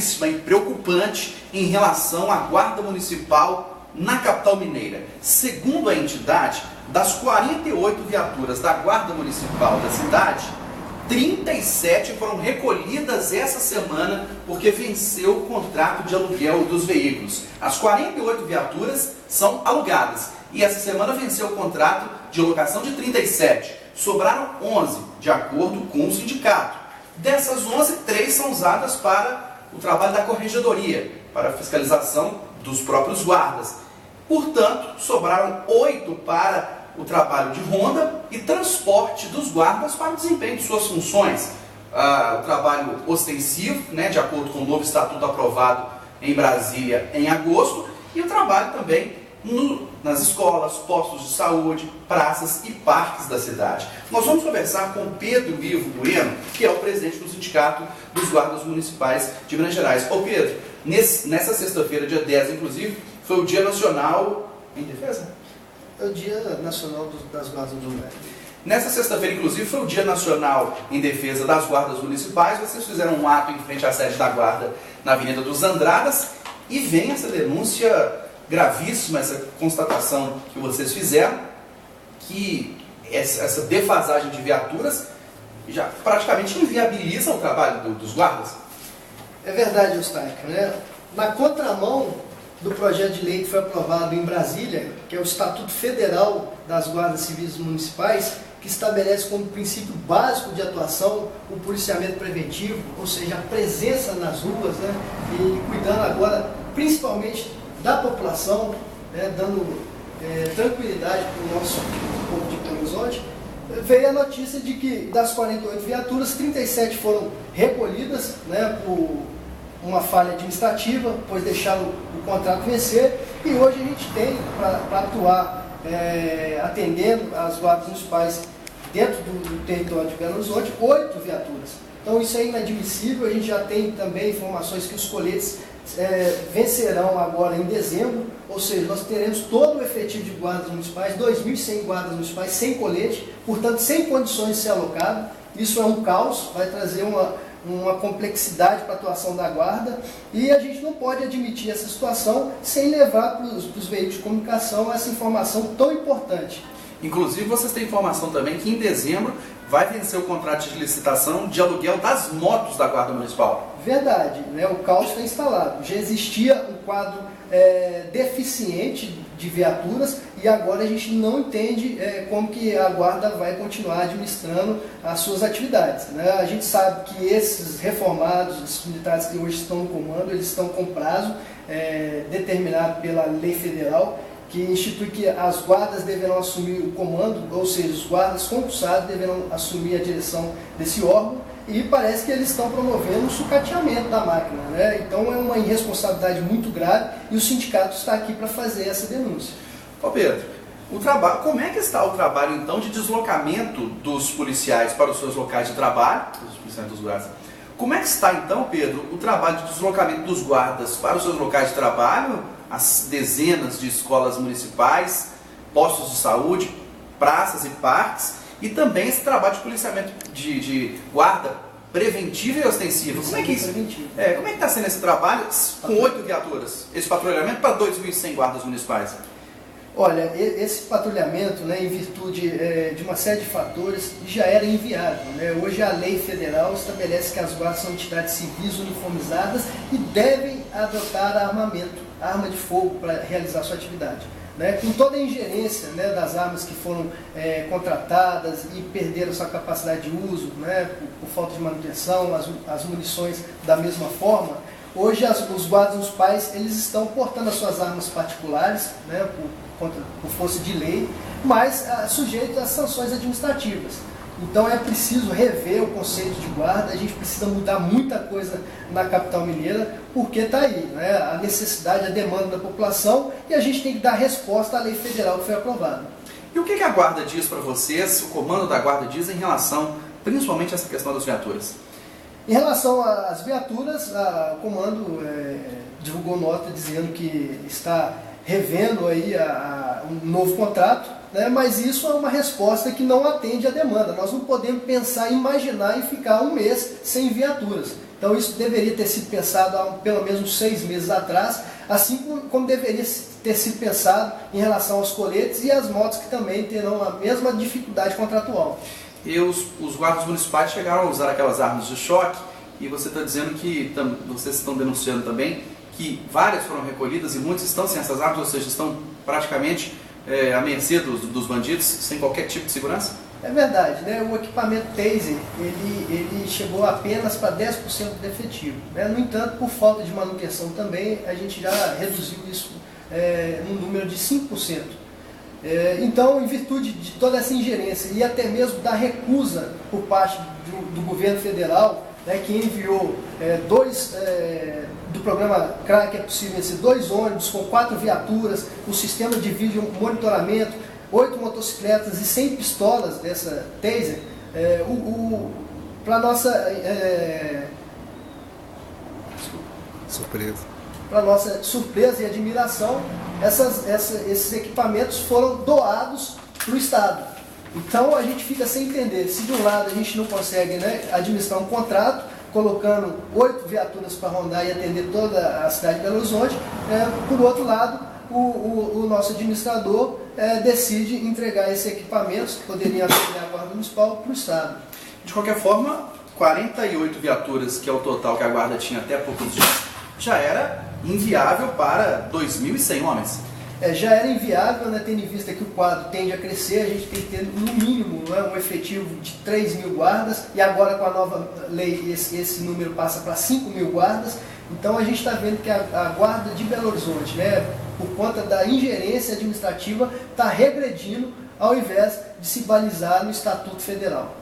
gravíssima e preocupante em relação à Guarda Municipal na capital mineira. Segundo a entidade, das 48 viaturas da Guarda Municipal da cidade, 37 foram recolhidas essa semana porque venceu o contrato de aluguel dos veículos. As 48 viaturas são alugadas e essa semana venceu o contrato de locação de 37. Sobraram 11, de acordo com o sindicato. Dessas 11, 3 são usadas para o trabalho da corregedoria, para a fiscalização dos próprios guardas. Portanto, sobraram 8 para o trabalho de ronda e transporte dos guardas para o desempenho de suas funções. O trabalho ostensivo, de acordo com o novo estatuto aprovado em Brasília em agosto, e o trabalho também nas escolas, postos de saúde, praças e parques da cidade. Nós vamos conversar com Pedro Ivo Bueno, que é o presidente do Sindicato dos Guardas Municipais de Minas Gerais. Ô Pedro, nessa sexta-feira, dia 10, inclusive, foi o Dia Nacional em Defesa? É o Dia Nacional das Guardas Municipais. Nessa sexta-feira, inclusive, foi o Dia Nacional em Defesa das Guardas Municipais. Vocês fizeram um ato em frente à sede da Guarda na Avenida dos Andradas e vem essa denúncia gravíssima, essa constatação que vocês fizeram, que essa defasagem de viaturas já praticamente inviabiliza o trabalho dos guardas. É verdade, Eustáquio, Na contramão do projeto de lei que foi aprovado em Brasília, que é o Estatuto Federal das Guardas Civis Municipais, que estabelece como princípio básico de atuação o policiamento preventivo, ou seja, a presença nas ruas, e cuidando agora principalmente da população, dando tranquilidade para o nosso povo de Belo Horizonte. Veio a notícia de que das 48 viaturas, 37 foram recolhidas por uma falha administrativa, pois deixaram o contrato vencer, e hoje a gente tem, para atuar atendendo as guardas municipais dentro do território de Belo Horizonte, 8 viaturas. Então isso é inadmissível. A gente já tem também informações que os coletes vencerão agora em dezembro, ou seja, nós teremos todo o efetivo de guardas municipais, 2.100 guardas municipais sem colete, portanto sem condições de ser alocado. Isso é um caos, vai trazer uma complexidade para a atuação da guarda, e a gente não pode admitir essa situação sem levar para os veículos de comunicação essa informação tão importante. Inclusive, vocês têm informação também que em dezembro vai vencer o contrato de licitação de aluguel das motos da Guarda Municipal. Verdade, o caos está instalado. Já existia um quadro deficiente de viaturas e agora a gente não entende como que a Guarda vai continuar administrando as suas atividades. A gente sabe que esses reformados, esses militares que hoje estão no comando, eles estão com prazo determinado pela lei federal, que institui que as guardas deverão assumir o comando, ou seja, os guardas concursados deverão assumir a direção desse órgão, e parece que eles estão promovendo o sucateamento da máquina. Então é uma irresponsabilidade muito grave e o sindicato está aqui para fazer essa denúncia. Ô Pedro, como é que está o trabalho então de deslocamento dos policiais para os seus locais de trabalho, dos policiais dos guardas? Como é que está então, Pedro, o trabalho de deslocamento dos guardas para os seus locais de trabalho, as dezenas de escolas municipais, postos de saúde, praças e parques, e também esse trabalho de policiamento de guarda preventiva e ostensiva? Como é que isso? Como é que está sendo esse trabalho com 8 viaturas, esse patrulhamento para 2.100 guardas municipais? Olha, esse patrulhamento, em virtude de uma série de fatores, já era inviável. Hoje a lei federal estabelece que as guardas são entidades civis uniformizadas e devem adotar armamento, arma de fogo, para realizar sua atividade. Com toda a ingerência das armas que foram contratadas e perderam sua capacidade de uso, por falta de manutenção, as munições da mesma forma, hoje os guardas municipais eles estão portando as suas armas particulares, por força de lei, mas sujeitos às sanções administrativas. Então é preciso rever o conceito de guarda, a gente precisa mudar muita coisa na capital mineira, porque está aí, a necessidade, a demanda da população, e a gente tem que dar resposta à lei federal que foi aprovada. E o que a Guarda diz para vocês, o comando da Guarda diz em relação, principalmente a essa questão das viaturas? Em relação às viaturas, o comando divulgou nota dizendo que está revendo aí um novo contrato, mas isso é uma resposta que não atende à demanda. Nós não podemos pensar, imaginar e ficar um mês sem viaturas. Então isso deveria ter sido pensado há pelo menos uns 6 meses atrás, assim como deveria ter sido pensado em relação aos coletes e às motos que também terão a mesma dificuldade contratual. E os guardas municipais chegaram a usar aquelas armas de choque, e você está dizendo que vocês estão denunciando também que várias foram recolhidas e muitos estão sem essas armas, ou seja, estão praticamente à mercê dos bandidos, sem qualquer tipo de segurança? É verdade, né? O equipamento Taser, ele chegou apenas para 10% de efetivo, né? No entanto, por falta de manutenção também, a gente já reduziu isso num número de 5%. Então, em virtude de toda essa ingerência e até mesmo da recusa por parte do governo federal, né, que enviou do programa CRA, que é possível, 2 ônibus com 4 viaturas, um sistema de vídeo monitoramento, 8 motocicletas e 100 pistolas dessa Taser, para nossa surpresa e admiração, esses equipamentos foram doados para o Estado. Então a gente fica sem entender, se de um lado a gente não consegue, né, administrar um contrato, colocando 8 viaturas para rondar e atender toda a cidade de Belo Horizonte, por outro lado, o nosso administrador decide entregar esses equipamentos, que poderiam atender a Guarda Municipal, para o Estado. De qualquer forma, 48 viaturas, que é o total que a Guarda tinha até poucos dias, já era inviável para 2.100 homens. Já era inviável, né, tendo em vista que o quadro tende a crescer, a gente tem que ter no mínimo, né, um efetivo de 3.000 guardas, e agora com a nova lei esse número passa para 5.000 guardas. Então a gente está vendo que a Guarda de Belo Horizonte, né, por conta da ingerência administrativa, está regredindo ao invés de se balizar no Estatuto Federal.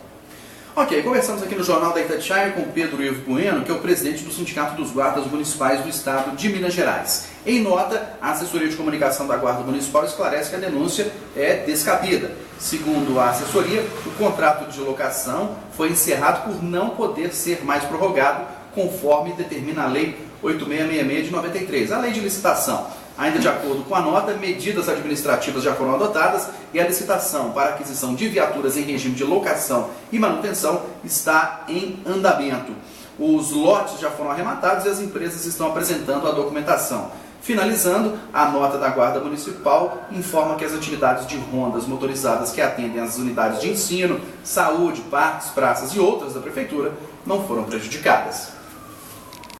Ok, conversamos aqui no Jornal da Itatiaia com Pedro Ivo Bueno, que é o presidente do Sindicato dos Guardas Municipais do Estado de Minas Gerais. Em nota, a assessoria de comunicação da Guarda Municipal esclarece que a denúncia é descabida. Segundo a assessoria, o contrato de locação foi encerrado por não poder ser mais prorrogado, conforme determina a Lei 8666 de 93, a Lei de Licitação. Ainda de acordo com a nota, medidas administrativas já foram adotadas e a licitação para aquisição de viaturas em regime de locação e manutenção está em andamento. Os lotes já foram arrematados e as empresas estão apresentando a documentação. Finalizando, a nota da Guarda Municipal informa que as atividades de rondas motorizadas que atendem às unidades de ensino, saúde, parques, praças e outras da Prefeitura não foram prejudicadas.